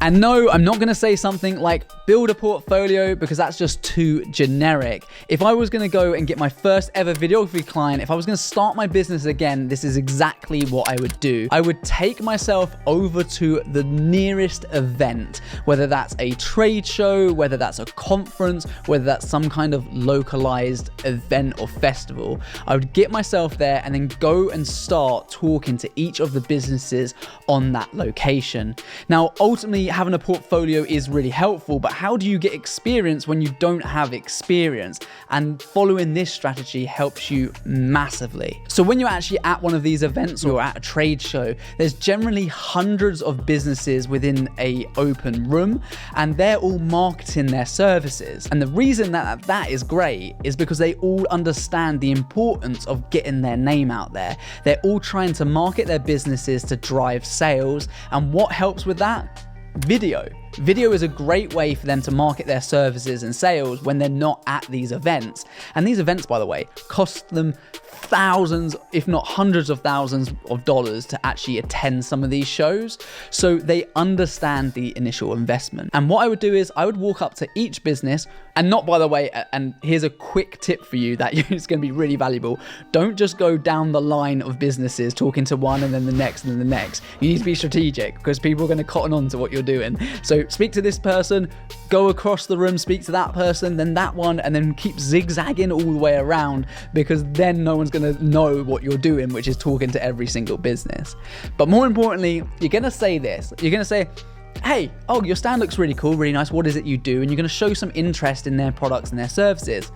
And no, I'm not going to say something like build a portfolio because that's just too generic. If I was going to go and get my first ever videography client, if I was going to start my business again, this is exactly what I would do. I would take myself over to the nearest event, whether that's a trade show, whether that's a conference, whether that's some kind of localized event or festival. I would get myself there and then go and start talking to each of the businesses on that location. Now, ultimately, having a portfolio is really helpful, but how do you get experience when you don't have experience? And following this strategy helps you massively. So when you're actually at one of these events or at a trade show, there's generally hundreds of businesses within a open room, and they're all marketing their services. And the reason that is great is because they all understand the importance of getting their name out there. They're all trying to market their businesses to drive sales. And what helps with that? Video. Video is a great way for them to market their services and sales when they're not at these events. And these events, by the way, cost them thousands, if not hundreds of thousands of dollars to actually attend some of these shows. So they understand the initial investment. And what I would do is I would walk up to each business, and not, by the way, and here's a quick tip for you that is going to be really valuable. Don't just go down the line of businesses talking to one and then the next and then the next. You need to be strategic because people are going to cotton on to what you're doing. So speak to this person, go across the room, speak to that person, then that one, and then keep zigzagging all the way around, because then no one's going to know what you're doing, which is talking to every single business. But more importantly, you're going to say this. You're going to say, hey, oh, your stand looks really cool, really nice. What is it you do? And you're going to show some interest in their products and their services.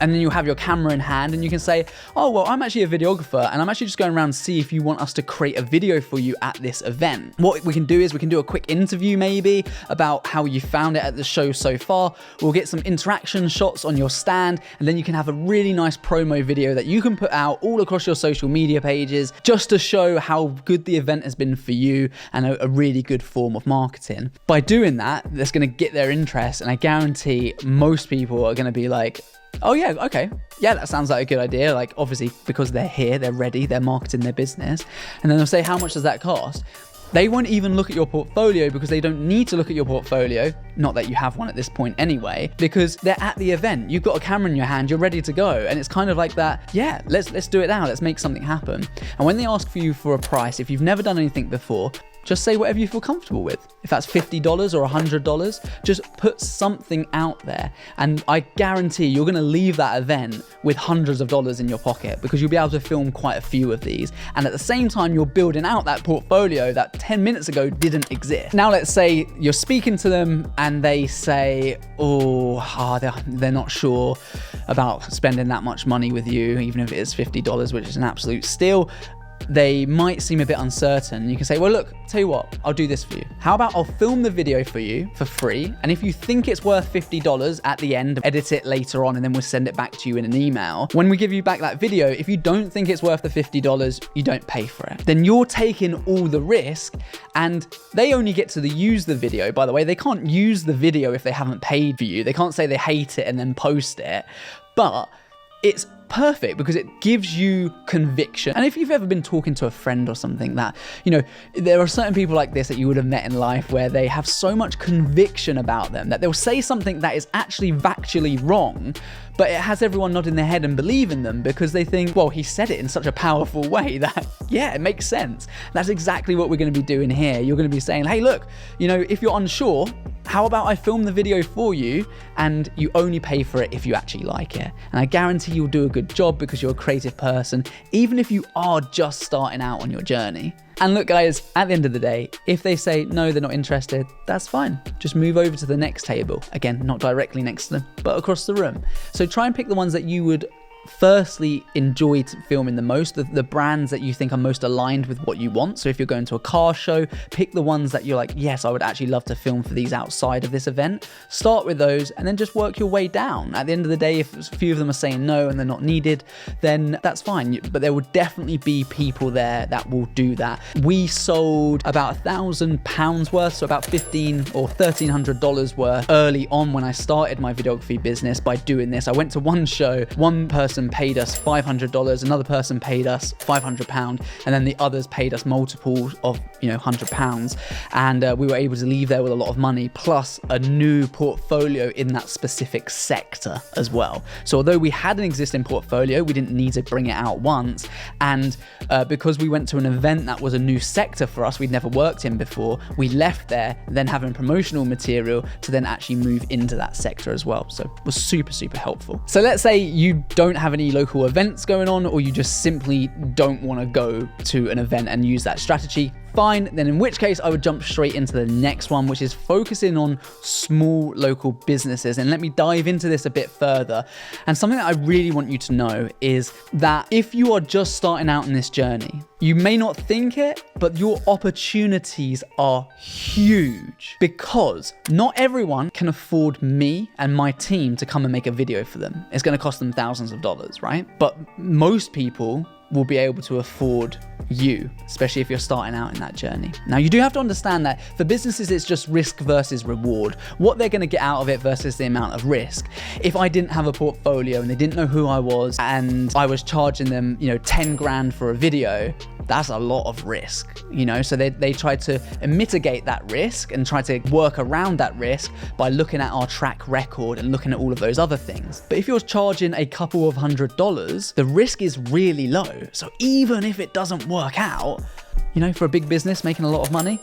And then you have your camera in hand and you can say, oh, well, I'm actually a videographer and I'm actually just going around to see if you want us to create a video for you at this event. What we can do is we can do a quick interview maybe about how you found it at the show so far. We'll get some interaction shots on your stand, and then you can have a really nice promo video that you can put out all across your social media pages just to show how good the event has been for you and a really good form of marketing. By doing that, that's going to get their interest, and I guarantee most people are going to be like, oh yeah, okay, yeah, that sounds like a good idea. Like, obviously, because they're here, they're ready, they're marketing their business. And then they'll say, how much does that cost? They won't even look at your portfolio because they don't need to look at your portfolio. Not that you have one at this point anyway, because they're at the event. You've got a camera in your hand, you're ready to go. And it's kind of like that, yeah, let's do it now. Let's make something happen. And when they ask for you for a price, if you've never done anything before, just say whatever you feel comfortable with. If that's $50 or $100, just put something out there. And I guarantee you're going to leave that event with hundreds of dollars in your pocket, because you'll be able to film quite a few of these. And at the same time, you're building out that portfolio that 10 minutes ago didn't exist. Now, let's say you're speaking to them and they say, they're not sure about spending that much money with you, even if it is $50, which is an absolute steal. They might seem a bit uncertain. You can say, well, look, tell you what, I'll do this for you. How about I'll film the video for you for free? And if you think it's worth $50 at the end, edit it later on, and then we'll send it back to you in an email. When we give you back that video, if you don't think it's worth the $50, you don't pay for it. Then you're taking all the risk, and they only get to use the video. By the way, they can't use the video if they haven't paid for you. They can't say they hate it and then post it. But it's perfect because it gives you conviction. And if you've ever been talking to a friend or something that, there are certain people like this that you would have met in life where they have so much conviction about them that they'll say something that is actually factually wrong, but it has everyone nodding their head and believing them because they think, well, he said it in such a powerful way that, yeah, it makes sense. That's exactly what we're going to be doing here. You're going to be saying, hey, look, if you're unsure, how about I film the video for you and you only pay for it if you actually like it? And I guarantee you'll do a good job because you're a creative person, even if you are just starting out on your journey. And look, guys, at the end of the day, if they say, no, they're not interested, that's fine. Just move over to the next table. Again, not directly next to them, but across the room. So try and pick the ones that you would firstly enjoy filming the most, the brands that you think are most aligned with what you want. So if you're going to a car show, pick the ones that you're like, yes, I would actually love to film for these outside of this event. Start with those and then just work your way down. At the end of the day, if a few of them are saying no and they're not needed, then that's fine. But there will definitely be people there that will do that. We sold about £1,000 worth, so about $1,500 or $1,300 worth early on when I started my videography business by doing this. I went to one show, one person person paid us $500, another person paid us £500, and then the others paid us multiples of, £100. And we were able to leave there with a lot of money, plus a new portfolio in that specific sector as well. So although we had an existing portfolio, we didn't need to bring it out once. And because we went to an event that was a new sector for us, we'd never worked in before, we left there then having promotional material to then actually move into that sector as well. So it was super, super helpful. So let's say you don't have any local events going on, or you just simply don't want to go to an event and use that strategy. Fine, then in which case I would jump straight into the next one, which is focusing on small local businesses. And let me dive into this a bit further. And something that I really want you to know is that if you are just starting out in this journey, you may not think it, but your opportunities are huge, because not everyone can afford me and my team to come and make a video for them. It's going to cost them thousands of dollars, right? But most people will be able to afford you, especially if you're starting out in that journey. Now, you do have to understand that for businesses, it's just risk versus reward. What they're going to get out of it versus the amount of risk. If I didn't have a portfolio and they didn't know who I was, and I was charging them, 10 grand for a video, that's a lot of risk, so they try to mitigate that risk and try to work around that risk by looking at our track record and looking at all of those other things. But if you're charging a couple of $100s, the risk is really low. So even if it doesn't work out, for a big business making a lot of money,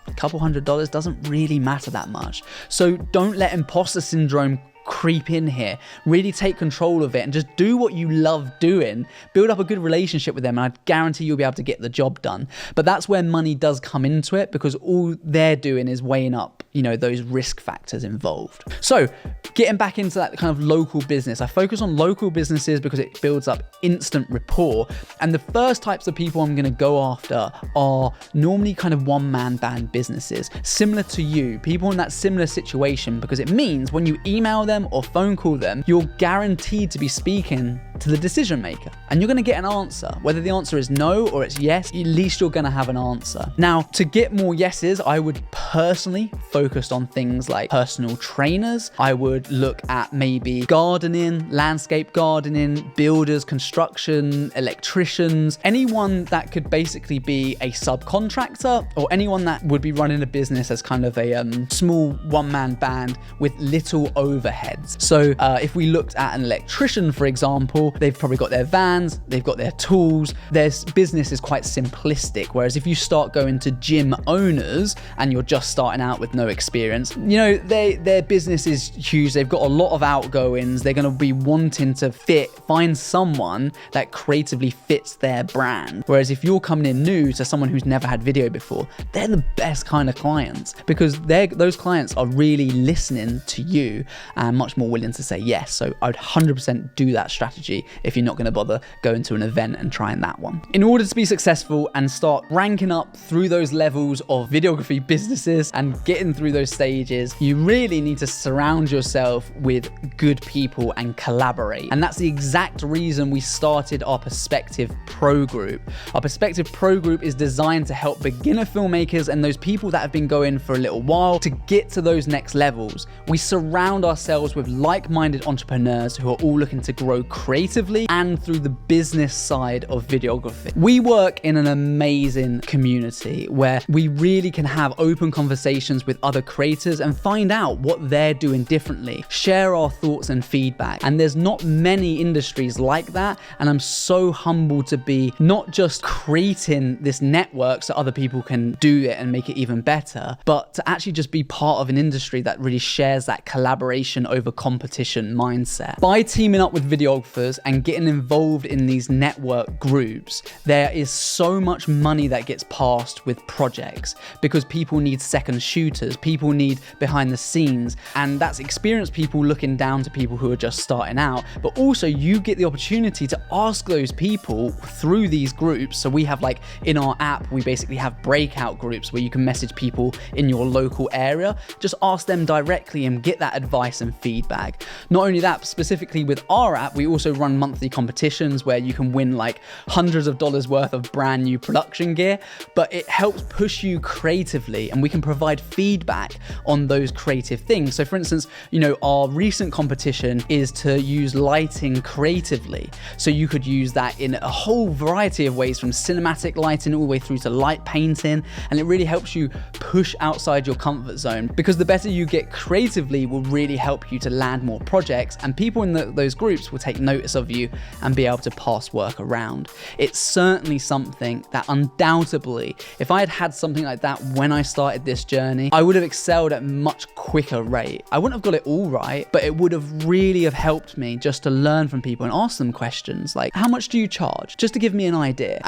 a couple $100 doesn't really matter that much. So don't let imposter syndrome creep in here. Really take control of it and just do what you love doing. Build up a good relationship with them, and I guarantee you'll be able to get the job done. But that's where money does come into it, because all they're doing is weighing up, those risk factors involved. So getting back into that kind of local business, I focus on local businesses because it builds up instant rapport. And the first types of people I'm going to go after are normally kind of one-man band businesses, similar to you, people in that similar situation, because it means when you email them or phone call them, you're guaranteed to be speaking to the decision maker, and you're going to get an answer. Whether the answer is no or it's yes, at least you're going to have an answer. Now, to get more yeses, I would personally focus on things like personal trainers. I would look at maybe gardening, landscape gardening, builders, construction, electricians, anyone that could basically be a subcontractor, or anyone that would be running a business as kind of a small one-man band with little overheads. So if we looked at an electrician, for example, they've probably got their vans, they've got their tools, their business is quite simplistic. Whereas if you start going to gym owners and you're just starting out with no experience, their business is huge. They've got a lot of outgoings. They're going to be wanting to find someone that creatively fits their brand. Whereas if you're coming in new to someone who's never had video before, they're the best kind of clients, because those clients are really listening to you and much more willing to say yes. So I'd 100% do that strategy if you're not going to bother going to an event and trying that one. In order to be successful and start ranking up through those levels of videography businesses and getting through those stages, you really need to surround yourself with good people and collaborate. And that's the exact reason we started our Perspective Pro Group. Our Perspective Pro Group is designed to help beginner filmmakers and those people that have been going for a little while to get to those next levels. We surround ourselves with like-minded entrepreneurs who are all looking to grow creatively and through the business side of videography. We work in an amazing community where we really can have open conversations with other creators and find out what they're doing differently, share our thoughts and feedback. And there's not many industries like that. And I'm so humbled to be not just creating this network so other people can do it and make it even better, but to actually just be part of an industry that really shares that collaboration over competition mindset. By teaming up with videographers and getting involved in these network groups, there is so much money that gets passed with projects, because people need second shooters, people need behind the scenes, and that's experienced people looking down to people who are just starting out. But also you get the opportunity to ask those people through these groups. So we have, like, in our app, we basically have breakout groups where you can message people in your local area, just ask them directly and get that advice and feedback. Not only that, specifically with our app, we also run run monthly competitions where you can win like hundreds of dollars worth of brand new production gear, but it helps push you creatively, and we can provide feedback on those creative things. So for instance, you know, our recent competition is to use lighting creatively. So you could use that in a whole variety of ways, from cinematic lighting all the way through to light painting, and it really helps you push outside your comfort zone, because the better you get creatively will really help you to land more projects, and people in those groups will take notice of you and be able to pass work around. It's certainly something that undoubtedly, if I had had something like that when I started this journey, I would have excelled at a much quicker rate. I wouldn't have got it all right, but it would have really have helped me just to learn from people and ask them questions like, how much do you charge? Just to give me an idea.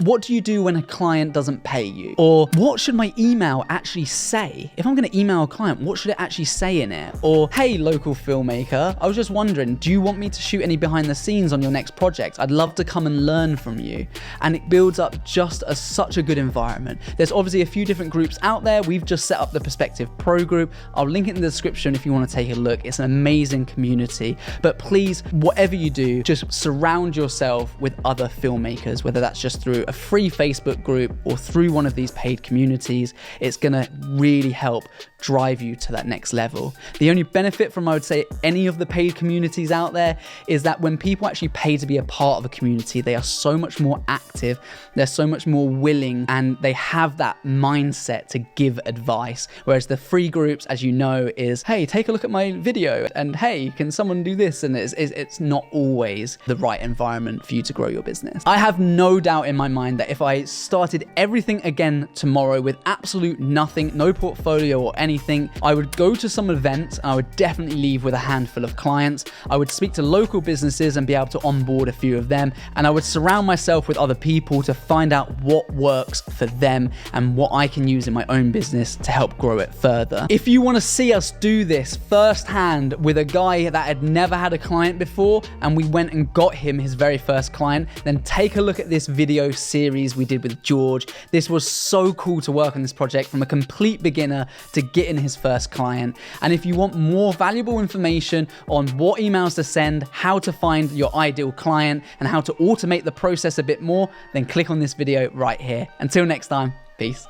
What do you do when a client doesn't pay you? Or what should my email actually say? If I'm going to email a client, what should it actually say in it? Or, hey, local filmmaker, I was just wondering, do you want me to shoot any behind the scenes on your next project? I'd love to come and learn from you. And it builds up just such a good environment. There's obviously a few different groups out there. We've just set up the Perspective Pro group. I'll link it in the description if you want to take a look. It's an amazing community. But please, whatever you do, just surround yourself with other filmmakers, whether that's just through a free Facebook group or through one of these paid communities. It's going to really help drive you to that next level. The only benefit from, I would say, any of the paid communities out there is that when people actually pay to be a part of a community, they are so much more active, they're so much more willing, and they have that mindset to give advice. Whereas the free groups, as you know, is, hey, take a look at my video, and hey, can someone do this? And it's not always the right environment for you to grow your business. I have no doubt in my mind that if I started everything again tomorrow with absolute nothing, no portfolio or anything, I would go to some events, and I would definitely leave with a handful of clients. I would speak to local businesses and be able to onboard a few of them, and I would surround myself with other people to find out what works for them and what I can use in my own business to help grow it further. If you want to see us do this firsthand with a guy that had never had a client before, and we went and got him his very first client, then take a look at this video series we did with George. This was so cool to work on this project from a complete beginner to getting his first client. And if you want more valuable information on what emails to send, how to find your ideal client, and how to automate the process a bit more, then click on this video right here. Until next time, peace.